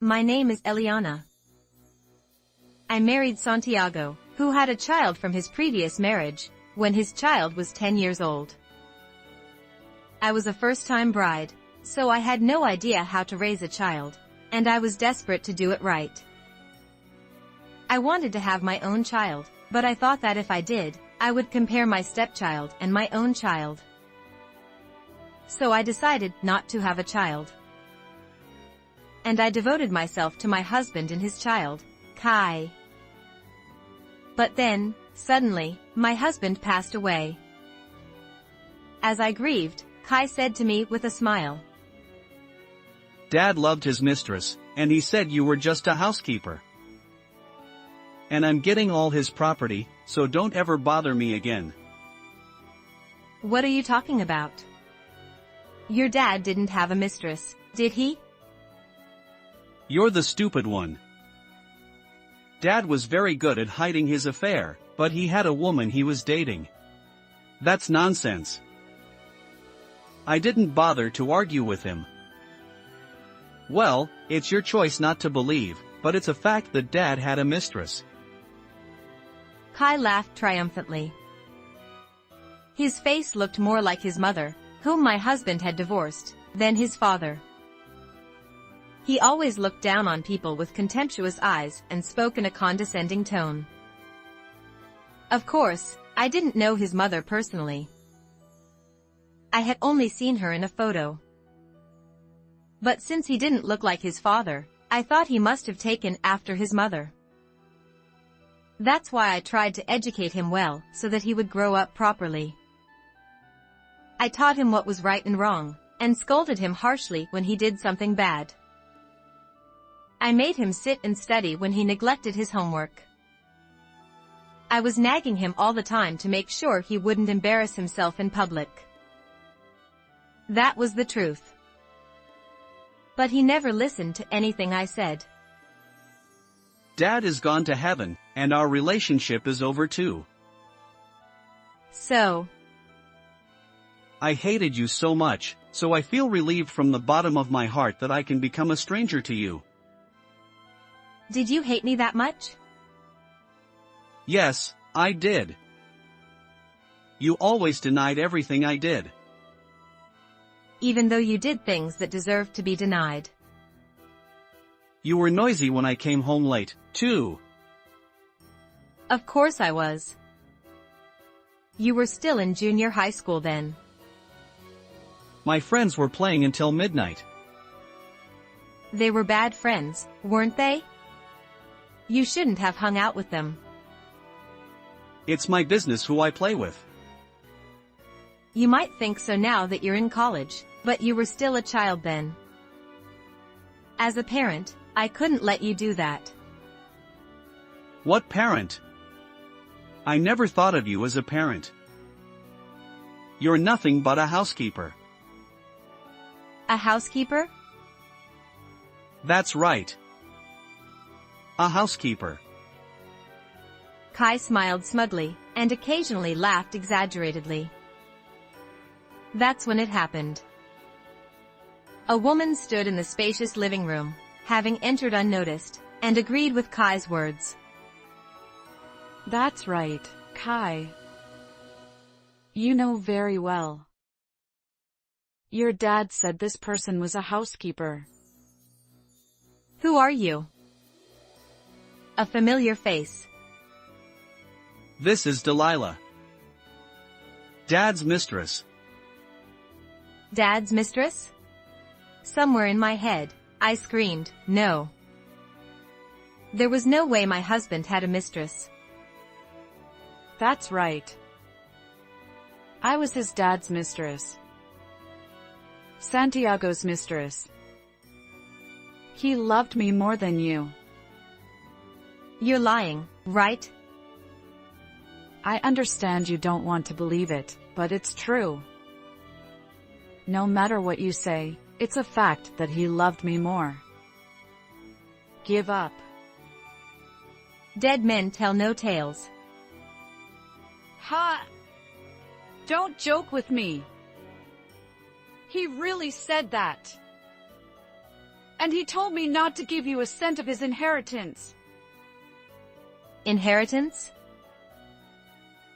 My name is Eliana. I married Santiago, who had a child from his previous marriage, when his child was 10 years old. I was a first-time bride, so I had no idea how to raise a child, and I was desperate to do it right. I wanted to have my own child, but I thought that if I did, I would compare my stepchild and my own child. So I decided not to have a child. And I devoted myself to my husband and his child, Kai. But then, suddenly, my husband passed away. As I grieved, Kai said to me with a smile, "Dad loved his mistress, and he said you were just a housekeeper. And I'm getting all his property, so don't ever bother me again." "What are you talking about? Your dad didn't have a mistress, did he?" "You're the stupid one. Dad was very good at hiding his affair, but he had a woman he was dating. That's nonsense. I didn't bother to argue with him." "Well, it's your choice not to believe, but it's a fact that Dad had a mistress." Kai laughed triumphantly. His face looked more like his mother, whom my husband had divorced, than his father. He always looked down on people with contemptuous eyes and spoke in a condescending tone. Of course, I didn't know his mother personally. I had only seen her in a photo. But since he didn't look like his father, I thought he must have taken after his mother. That's why I tried to educate him well, so that he would grow up properly. I taught him what was right and wrong, and scolded him harshly when he did something bad. I made him sit and study when he neglected his homework. I was nagging him all the time to make sure he wouldn't embarrass himself in public. That was the truth. But he never listened to anything I said. "Dad is gone to heaven, and our relationship is over too." So, "I hated you so much, so I feel relieved from the bottom of my heart that I can become a stranger to you." did you hate me that much? "Yes, I did. You always denied everything I did." Even though you did things that deserved to be denied. "You were noisy when I came home late, too." Of course I was. You were still in junior high school then. "My friends were playing until midnight." They were bad friends, weren't they? You shouldn't have hung out with them. "It's my business who I play with." You might think so now that you're in college, but you were still a child then. As a parent, I couldn't let you do that. "What parent? I never thought of you as a parent. You're nothing but a housekeeper." A housekeeper? "That's right. A housekeeper." Kai smiled smugly, and occasionally laughed exaggeratedly. That's when it happened. A woman stood in the spacious living room, having entered unnoticed, and agreed with Kai's words. "That's right, Kai. You know very well. Your dad said this person was a housekeeper." Who are you? A familiar face. "This is Delilah. Dad's mistress." Dad's mistress? Somewhere in my head, I screamed, no. There was no way my husband had a mistress. "That's right. I was his dad's mistress. Santiago's mistress. He loved me more than you." You're lying, right? I understand you don't want to believe it, but it's true. No matter what you say, it's a fact that he loved me more. Give up. Dead men tell no tales. Ha! Don't joke with me. He really said that. And he told me not to give you a cent of his inheritance. Inheritance?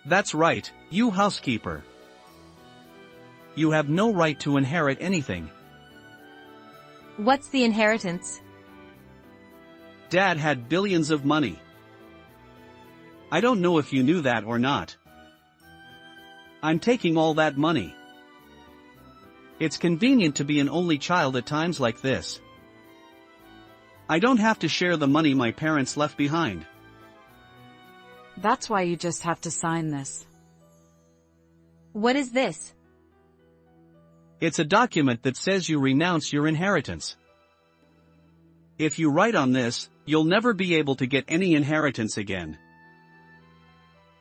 That's right, you housekeeper. You have no right to inherit anything. What's the inheritance? Dad had billions of money. I don't know if you knew that or not. I'm taking all that money. It's convenient to be an only child at times like this. I don't have to share the money my parents left behind. That's why you just have to sign this. What is this? It's a document that says you renounce your inheritance. If you write on this, you'll never be able to get any inheritance again.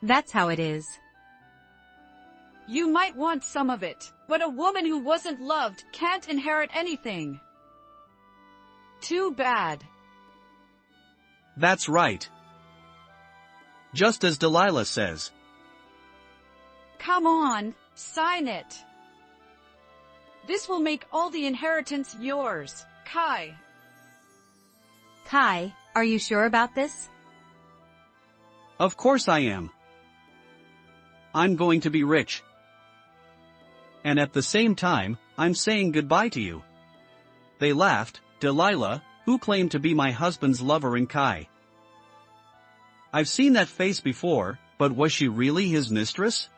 That's how it is. You might want some of it, but a woman who wasn't loved can't inherit anything. Too bad. That's right. Just as Delilah says. Come on, sign it. This will make all the inheritance yours, Kai. Kai, are you sure about this? Of course I am. I'm going to be rich. And at the same time, I'm saying goodbye to you. They laughed, Delilah, who claimed to be my husband's lover, and Kai. I've seen that face before, but was she really his mistress?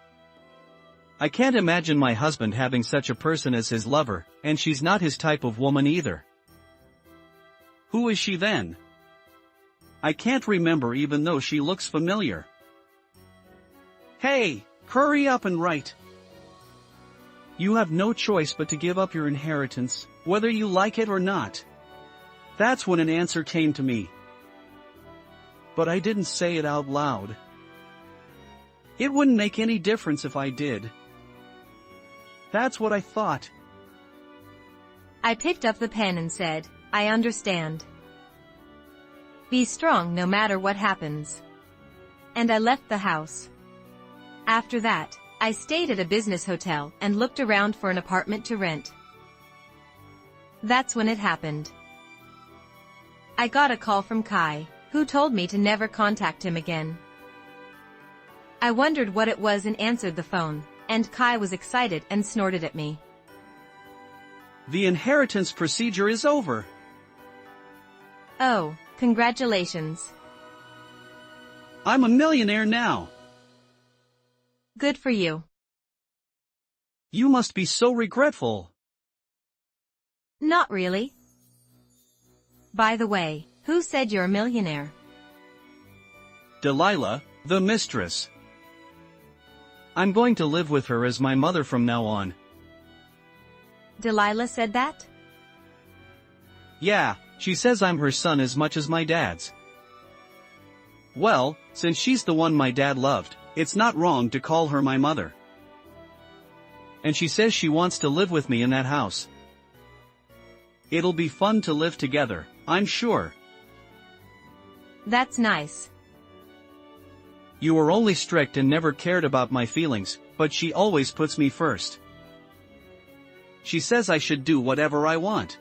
I can't imagine my husband having such a person as his lover, and she's not his type of woman either. Who is she then? I can't remember even though she looks familiar. Hey, hurry up and write. You have no choice but to give up your inheritance, whether you like it or not. That's when an answer came to me. But I didn't say it out loud. It wouldn't make any difference if I did. That's what I thought. I picked up the pen and said, I understand. Be strong no matter what happens. And I left the house. After that, I stayed at a business hotel and looked around for an apartment to rent. That's when it happened. I got a call from Kai, who told me to never contact him again. I wondered what it was and answered the phone, and Kai was excited and snorted at me. The inheritance procedure is over. Oh, congratulations. I'm a millionaire now. Good for you. You must be so regretful. Not really. By the way, who said you're a millionaire? Delilah, the mistress. I'm going to live with her as my mother from now on. Delilah said that? Yeah, she says I'm her son as much as my dad's. Well, since she's the one my dad loved, it's not wrong to call her my mother. And she says she wants to live with me in that house. It'll be fun to live together, I'm sure. That's nice. You were only strict and never cared about my feelings, but she always puts me first. She says I should do whatever I want.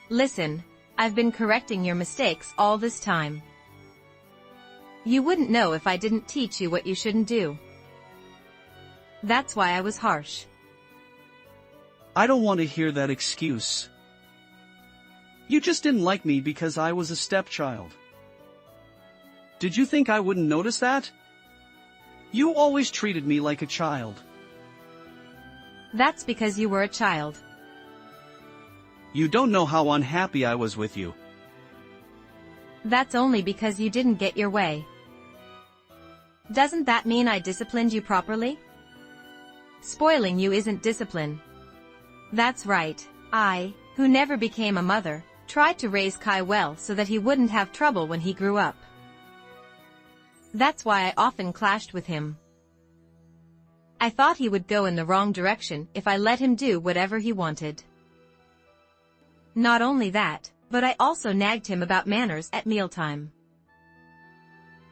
Listen, I've been correcting your mistakes all this time. You wouldn't know if I didn't teach you what you shouldn't do. That's why I was harsh. I don't want to hear that excuse. You just didn't like me because I was a stepchild. Did you think I wouldn't notice that? You always treated me like a child. That's because you were a child. You don't know how unhappy I was with you. That's only because you didn't get your way. Doesn't that mean I disciplined you properly? Spoiling you isn't discipline. That's right, I, who never became a mother, tried to raise Kai well so that he wouldn't have trouble when he grew up. That's why I often clashed with him. I thought he would go in the wrong direction if I let him do whatever he wanted. Not only that, but I also nagged him about manners at mealtime.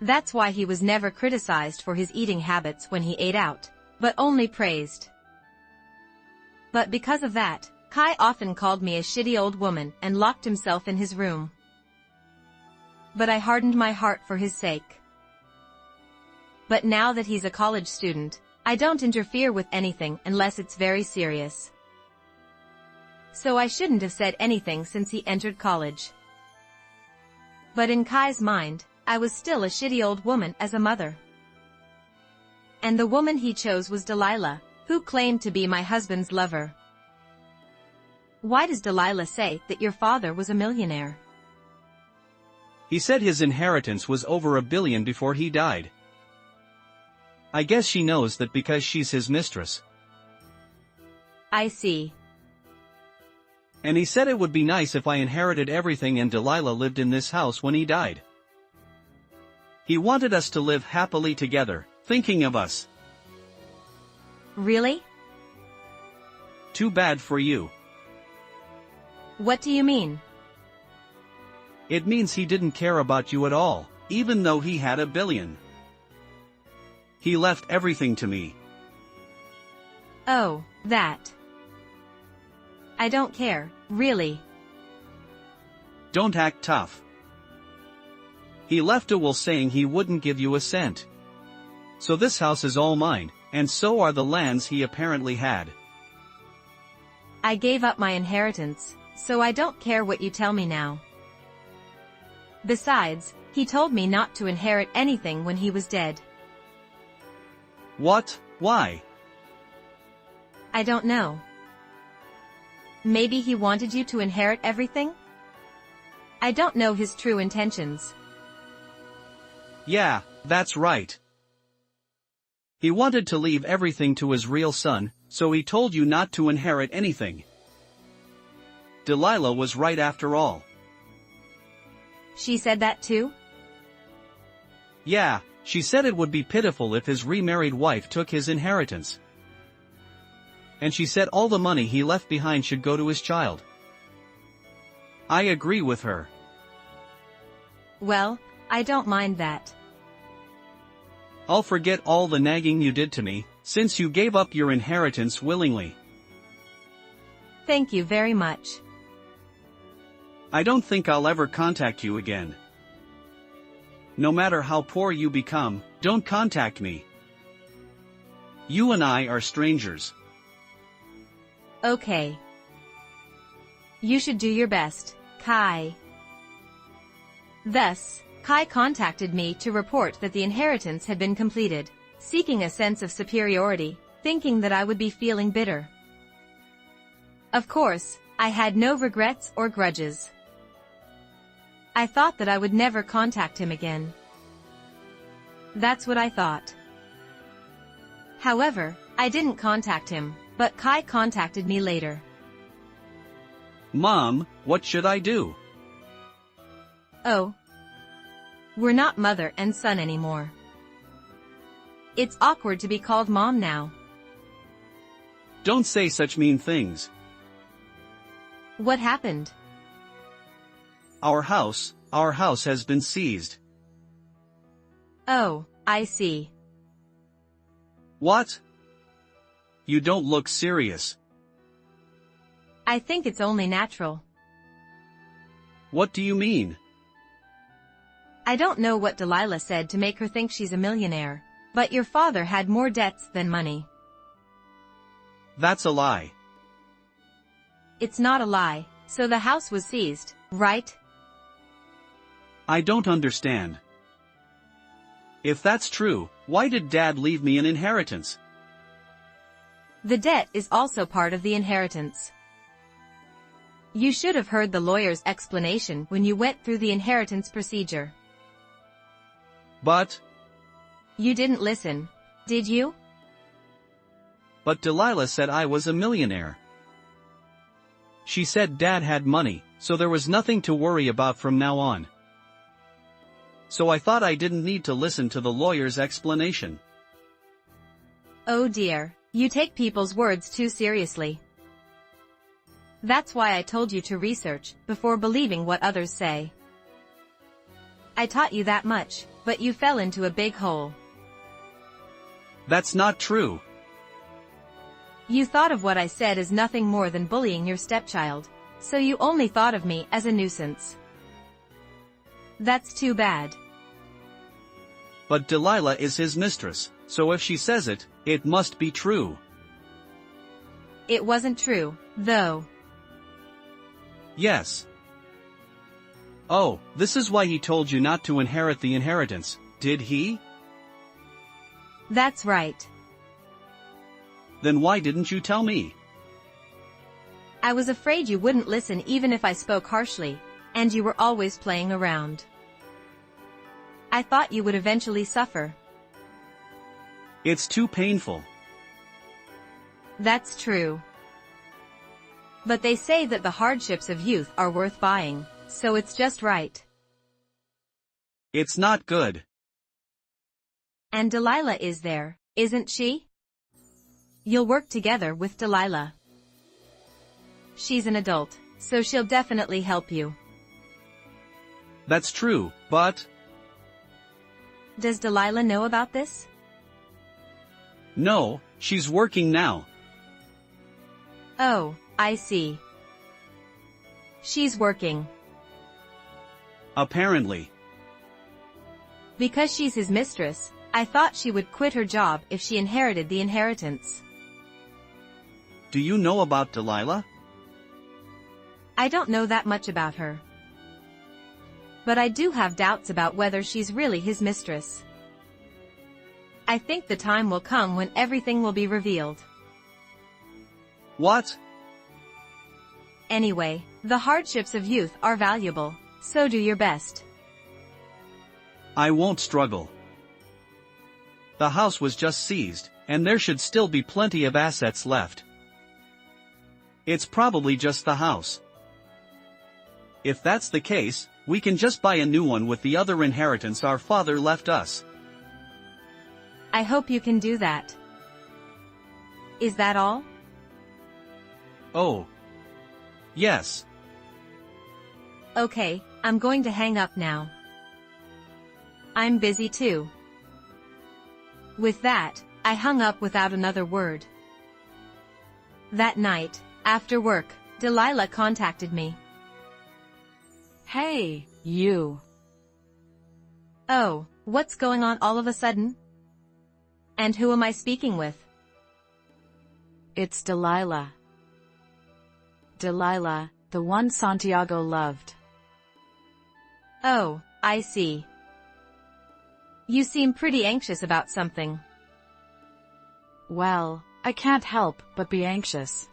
That's why he was never criticized for his eating habits when he ate out, but only praised. But because of that, Kai often called me a shitty old woman and locked himself in his room. But I hardened my heart for his sake. But now that he's a college student, I don't interfere with anything unless it's very serious. So I shouldn't have said anything since he entered college. But in Kai's mind, I was still a shitty old woman as a mother. And the woman he chose was Delilah, who claimed to be my husband's lover. Why does Delilah say that your father was a millionaire? He said his inheritance was over $1 billion before he died. I guess she knows that because she's his mistress. I see. And he said it would be nice if I inherited everything and Delilah lived in this house when he died. He wanted us to live happily together, thinking of us. Really? Too bad for you. What do you mean? It means he didn't care about you at all, even though he had $1 billion. He left everything to me. Oh, that. I don't care, really. Don't act tough. He left a will saying he wouldn't give you a cent. So this house is all mine, and so are the lands he apparently had. I gave up my inheritance, so I don't care what you tell me now. Besides, he told me not to inherit anything when he was dead. What? Why? I don't know. Maybe he wanted you to inherit everything? I don't know his true intentions. Yeah, that's right. He wanted to leave everything to his real son, so he told you not to inherit anything. Delilah was right after all. She said that too? Yeah, she said it would be pitiful if his remarried wife took his inheritance. And she said all the money he left behind should go to his child. I agree with her. Well, I don't mind that. I'll forget all the nagging you did to me, since you gave up your inheritance willingly. Thank you very much. I don't think I'll ever contact you again. No matter how poor you become, don't contact me. You and I are strangers. Okay. You should do your best, Kai. Thus, Kai contacted me to report that the inheritance had been completed, seeking a sense of superiority, thinking that I would be feeling bitter. Of course, I had no regrets or grudges. I thought that I would never contact him again. That's what I thought. However, I didn't contact him, but Kai contacted me later. Mom, what should I do? Oh. We're not mother and son anymore. It's awkward to be called Mom now. Don't say such mean things. What happened? Our house has been seized. Oh, I see. What? You don't look serious. I think it's only natural. What do you mean? I don't know what Delilah said to make her think she's a millionaire, but your father had more debts than money. That's a lie. It's not a lie, so the house was seized, right? I don't understand. If that's true, why did Dad leave me an inheritance? The debt is also part of the inheritance. You should have heard the lawyer's explanation when you went through the inheritance procedure. But you didn't listen, did you? But Delilah said I was a millionaire. She said Dad had money, so there was nothing to worry about from now on. So I thought I didn't need to listen to the lawyer's explanation. Oh dear, you take people's words too seriously. That's why I told you to research before believing what others say. I taught you that much, but you fell into a big hole. That's not true. You thought of what I said as nothing more than bullying your stepchild, so you only thought of me as a nuisance. That's too bad. But Delilah is his mistress, so if she says it, it must be true. It wasn't true, though. Yes. Oh, this is why he told you not to inherit the inheritance, did he? That's right. Then why didn't you tell me? I was afraid you wouldn't listen even if I spoke harshly, and you were always playing around. I thought you would eventually suffer. It's too painful. That's true. But they say that the hardships of youth are worth buying, so it's just right. It's not good. And Delilah is there, isn't she? You'll work together with Delilah. She's an adult, so she'll definitely help you. That's true, but... Does Delilah know about this? No, she's working now. Oh, I see. She's working. Apparently. Because she's his mistress, I thought she would quit her job if she inherited the inheritance. Do you know about Delilah? I don't know that much about her. But I do have doubts about whether she's really his mistress. I think the time will come when everything will be revealed. What? Anyway, the hardships of youth are valuable, so do your best. I won't struggle. The house was just seized, and there should still be plenty of assets left. It's probably just the house. If that's the case, we can just buy a new one with the other inheritance our father left us. I hope you can do that. Is that all? Oh. Yes. Okay, I'm going to hang up now. I'm busy too. With that, I hung up without another word. That night, after work, Delilah contacted me. Hey, you. Oh, what's going on all of a sudden? And who am I speaking with? It's Delilah. Delilah, the one Santiago loved. Oh, I see. You seem pretty anxious about something. Well, I can't help but be anxious.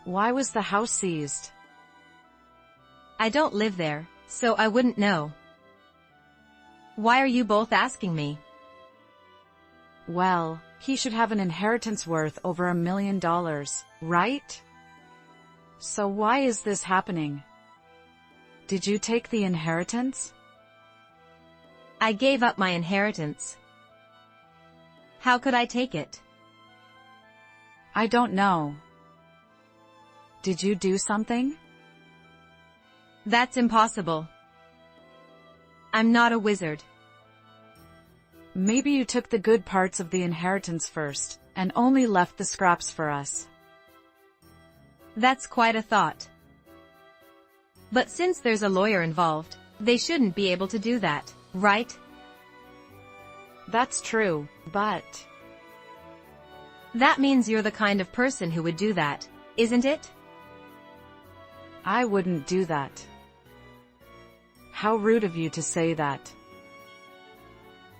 Why was the house seized? I don't live there, so I wouldn't know. Why are you both asking me? Well, he should have an inheritance worth over $1 million, right? So why is this happening? Did you take the inheritance? I gave up my inheritance. How could I take it? I don't know. Did you do something? That's impossible. I'm not a wizard. Maybe you took the good parts of the inheritance first, and only left the scraps for us. That's quite a thought. But since there's a lawyer involved, they shouldn't be able to do that, right? That's true, but... That means you're the kind of person who would do that, isn't it? I wouldn't do that. How rude of you to say that.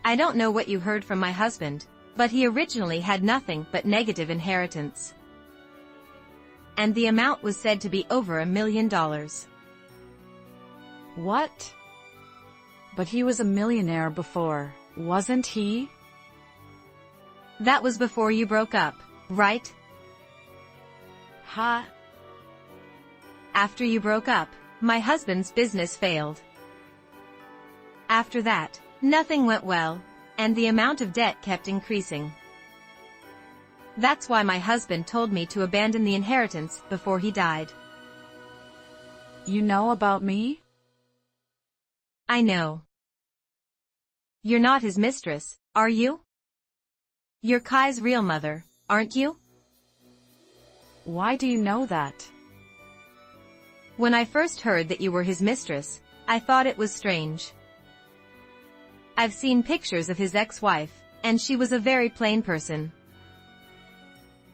I don't know what you heard from my husband, but he originally had nothing but negative inheritance. And the amount was said to be over $1 million. What? But he was a millionaire before, wasn't he? That was before you broke up, right? Ha! After you broke up, my husband's business failed. After that, nothing went well, and the amount of debt kept increasing. That's why my husband told me to abandon the inheritance before he died. You know about me? I know. You're not his mistress, are you? You're Kai's real mother, aren't you? Why do you know that? When I first heard that you were his mistress, I thought it was strange. I've seen pictures of his ex-wife, and she was a very plain person.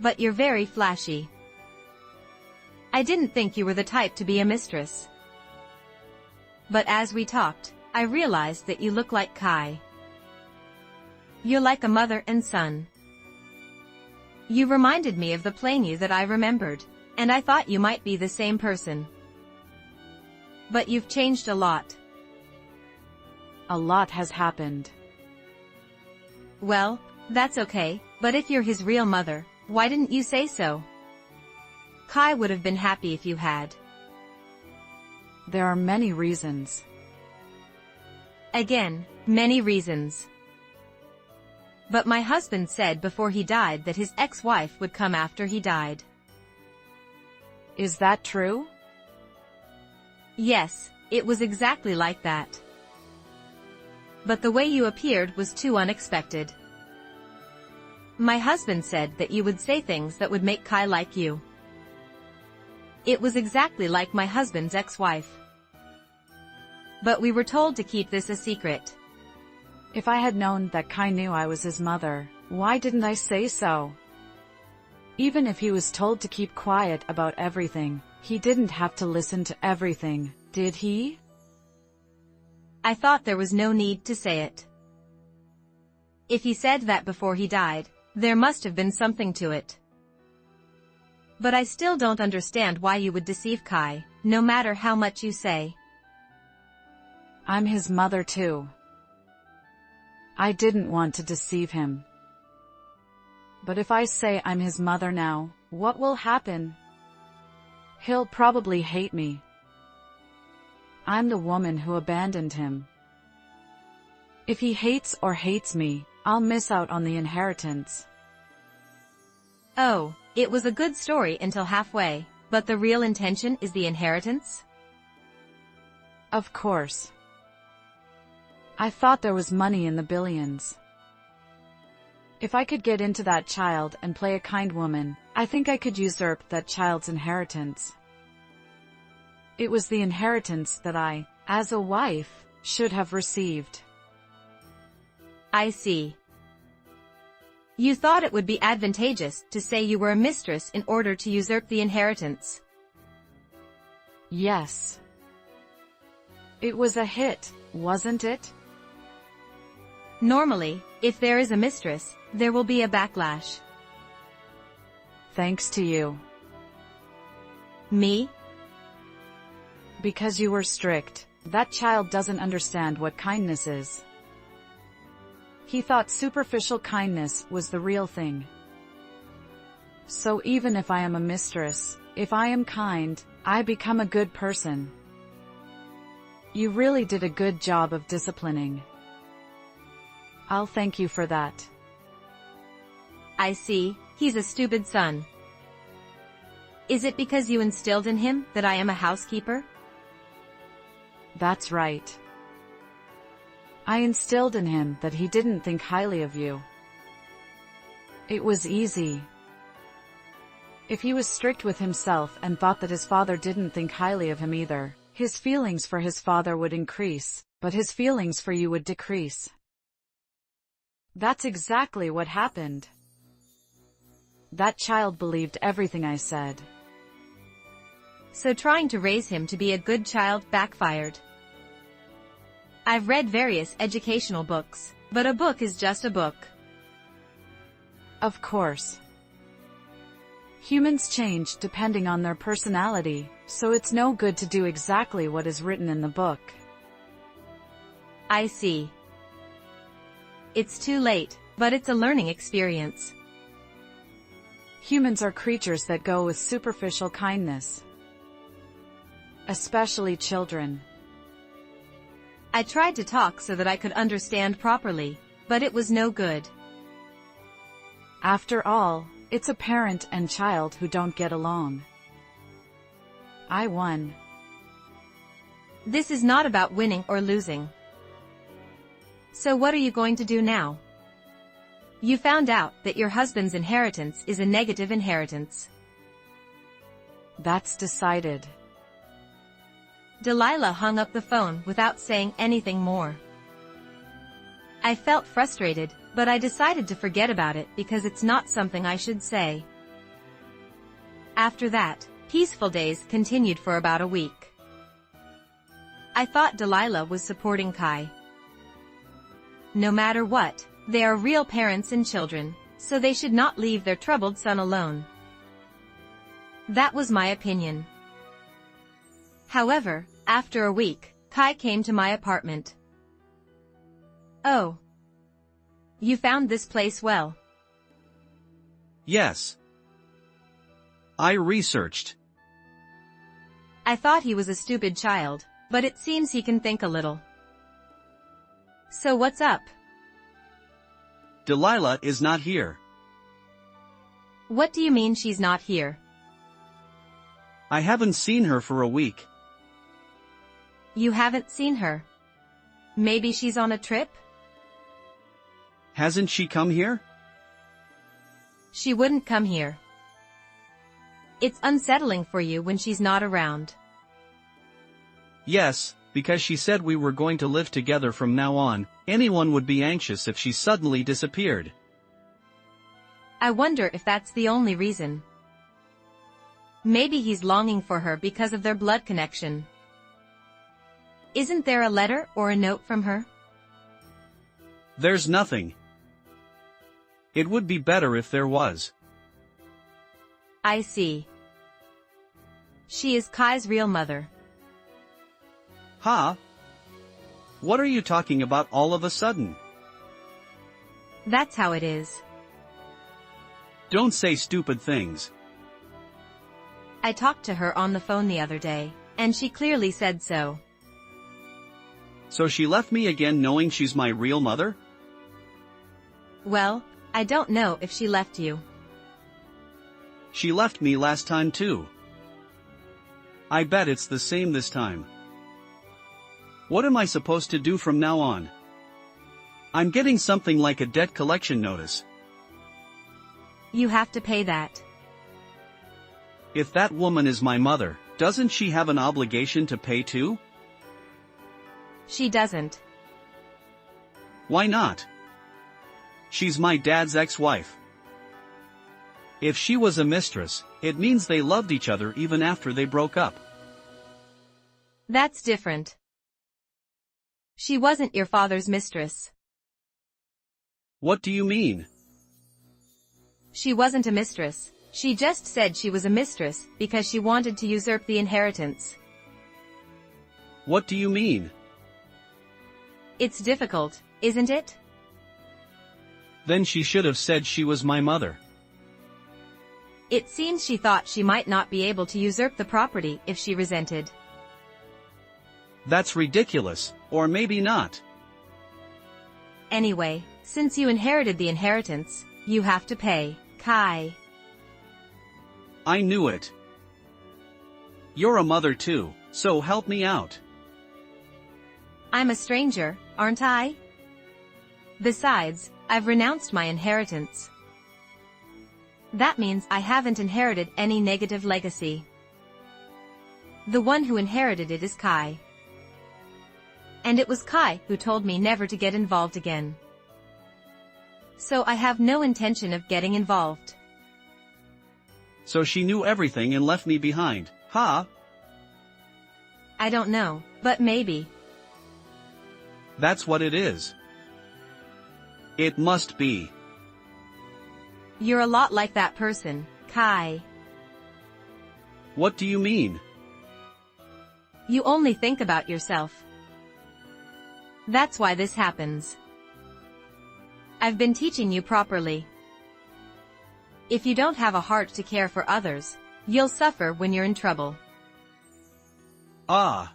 But you're very flashy. I didn't think you were the type to be a mistress. But as we talked, I realized that you look like Kai. You're like a mother and son. You reminded me of the plain you that I remembered, and I thought you might be the same person. But you've changed a lot. A lot has happened. Well, that's okay, but if you're his real mother, why didn't you say so? Kai would have been happy if you had. There are many reasons. Again, many reasons. But my husband said before he died that his ex-wife would come after he died. Is that true? Yes, it was exactly like that. But the way you appeared was too unexpected. My husband said that you would say things that would make Kai like you. It was exactly like my husband's ex-wife. But we were told to keep this a secret. If I had known that Kai knew I was his mother, why didn't I say so? Even if he was told to keep quiet about everything, he didn't have to listen to everything, did he? I thought there was no need to say it. If he said that before he died, there must have been something to it. But I still don't understand why you would deceive Kai, no matter how much you say. I'm his mother too. I didn't want to deceive him. But if I say I'm his mother now, what will happen? He'll probably hate me. I'm the woman who abandoned him. If he hates or hates me, I'll miss out on the inheritance. Oh, it was a good story until halfway, but the real intention is the inheritance? Of course. I thought there was money in the billions. If I could get into that child and play a kind woman, I think I could usurp that child's inheritance. It was the inheritance that I, as a wife, should have received. I see. You thought it would be advantageous to say you were a mistress in order to usurp the inheritance. Yes. It was a hit, wasn't it? Normally, if there is a mistress, there will be a backlash. Thanks to you. Me? Because you were strict, that child doesn't understand what kindness is. He thought superficial kindness was the real thing. So even if I am a mistress, if I am kind, I become a good person. You really did a good job of disciplining. I'll thank you for that. I see, he's a stupid son. Is it because you instilled in him that I am a housekeeper? That's right. I instilled in him that he didn't think highly of you. It was easy. If he was strict with himself and thought that his father didn't think highly of him either, his feelings for his father would increase, but his feelings for you would decrease. That's exactly what happened. That child believed everything I said. So trying to raise him to be a good child backfired. I've read various educational books, but a book is just a book. Of course. Humans change depending on their personality, so it's no good to do exactly what is written in the book. I see. It's too late, but it's a learning experience. Humans are creatures that go with superficial kindness. Especially children. I tried to talk so that I could understand properly, but it was no good. After all, it's a parent and child who don't get along. I won. This is not about winning or losing. So what are you going to do now? You found out that your husband's inheritance is a negative inheritance. That's decided. Delilah hung up the phone without saying anything more. I felt frustrated, but I decided to forget about it because it's not something I should say. After that, peaceful days continued for about a week. I thought Delilah was supporting Kai. No matter what, they are real parents and children, so they should not leave their troubled son alone. That was my opinion. However, after a week, Kai came to my apartment. "Oh. You found this place well." Yes. I researched. I thought he was a stupid child, but it seems he can think a little. So what's up? Delilah is not here. What do you mean she's not here? I haven't seen her for a week. You haven't seen her? Maybe she's on a trip? Hasn't she come here? She wouldn't come here. It's unsettling for you when she's not around. Yes, because she said we were going to live together from now on. Anyone would be anxious if she suddenly disappeared. I wonder if that's the only reason. Maybe he's longing for her because of their blood connection. Isn't there a letter or a note from her? There's nothing. It would be better if there was. I see. She is Kai's real mother. Huh? What are you talking about all of a sudden? That's how it is. Don't say stupid things. I talked to her on the phone the other day, and she clearly said so. So she left me again knowing she's my real mother? Well, I don't know if she left you. She left me last time too. I bet it's the same this time. What am I supposed to do from now on? I'm getting something like a debt collection notice. You have to pay that. If that woman is my mother, doesn't she have an obligation to pay too? She doesn't. Why not? She's my dad's ex-wife. If she was a mistress, it means they loved each other even after they broke up. That's different. She wasn't your father's mistress. What do you mean? She wasn't a mistress. She just said she was a mistress because she wanted to usurp the inheritance. What do you mean? It's difficult, isn't it? Then she should have said she was my mother. It seems she thought she might not be able to usurp the property if she resented. That's ridiculous, or maybe not. Anyway, since you inherited the inheritance, you have to pay, Kai. I knew it. You're a mother too, so help me out. I'm a stranger, aren't I? Besides, I've renounced my inheritance. That means I haven't inherited any negative legacy. The one who inherited it is Kai. And it was Kai who told me never to get involved again. So I have no intention of getting involved. So she knew everything and left me behind, huh? I don't know, but maybe. That's what it is. It must be. You're a lot like that person, Kai. What do you mean? You only think about yourself. That's why this happens. I've been teaching you properly. If you don't have a heart to care for others, you'll suffer when you're in trouble. Ah.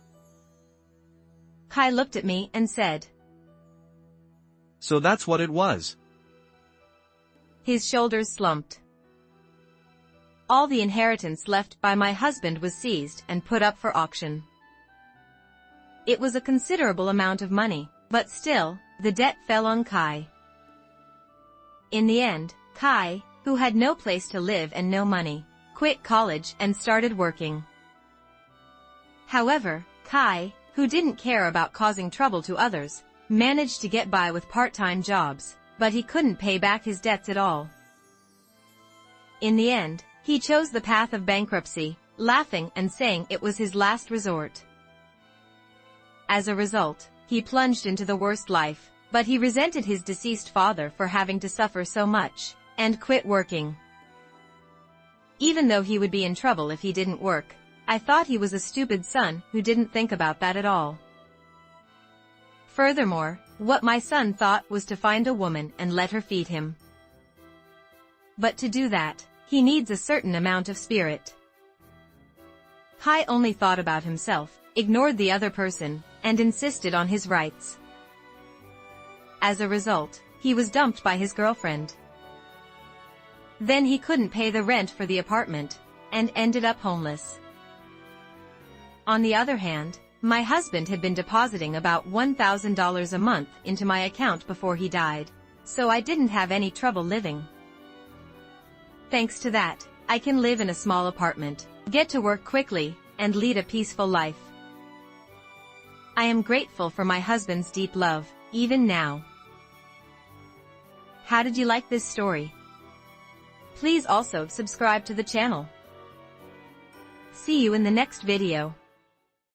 Kai looked at me and said. So that's what it was. His shoulders slumped. All the inheritance left by my husband was seized and put up for auction. It was a considerable amount of money, but still, the debt fell on Kai. In the end, Kai, who had no place to live and no money, quit college and started working. However, Kai, who didn't care about causing trouble to others, managed to get by with part-time jobs, but he couldn't pay back his debts at all. In the end, he chose the path of bankruptcy, laughing and saying it was his last resort. As a result, he plunged into the worst life, but he resented his deceased father for having to suffer so much, and quit working. Even though he would be in trouble if he didn't work, I thought he was a stupid son who didn't think about that at all. Furthermore, what my son thought was to find a woman and let her feed him. But to do that, he needs a certain amount of spirit. Kai only thought about himself, ignored the other person, and insisted on his rights. As a result, he was dumped by his girlfriend. Then he couldn't pay the rent for the apartment, and ended up homeless. On the other hand, my husband had been depositing about $1,000 a month into my account before he died, so I didn't have any trouble living. Thanks to that, I can live in a small apartment, get to work quickly, and lead a peaceful life. I am grateful for my husband's deep love, even now. How did you like this story? Please also subscribe to the channel. See you in the next video.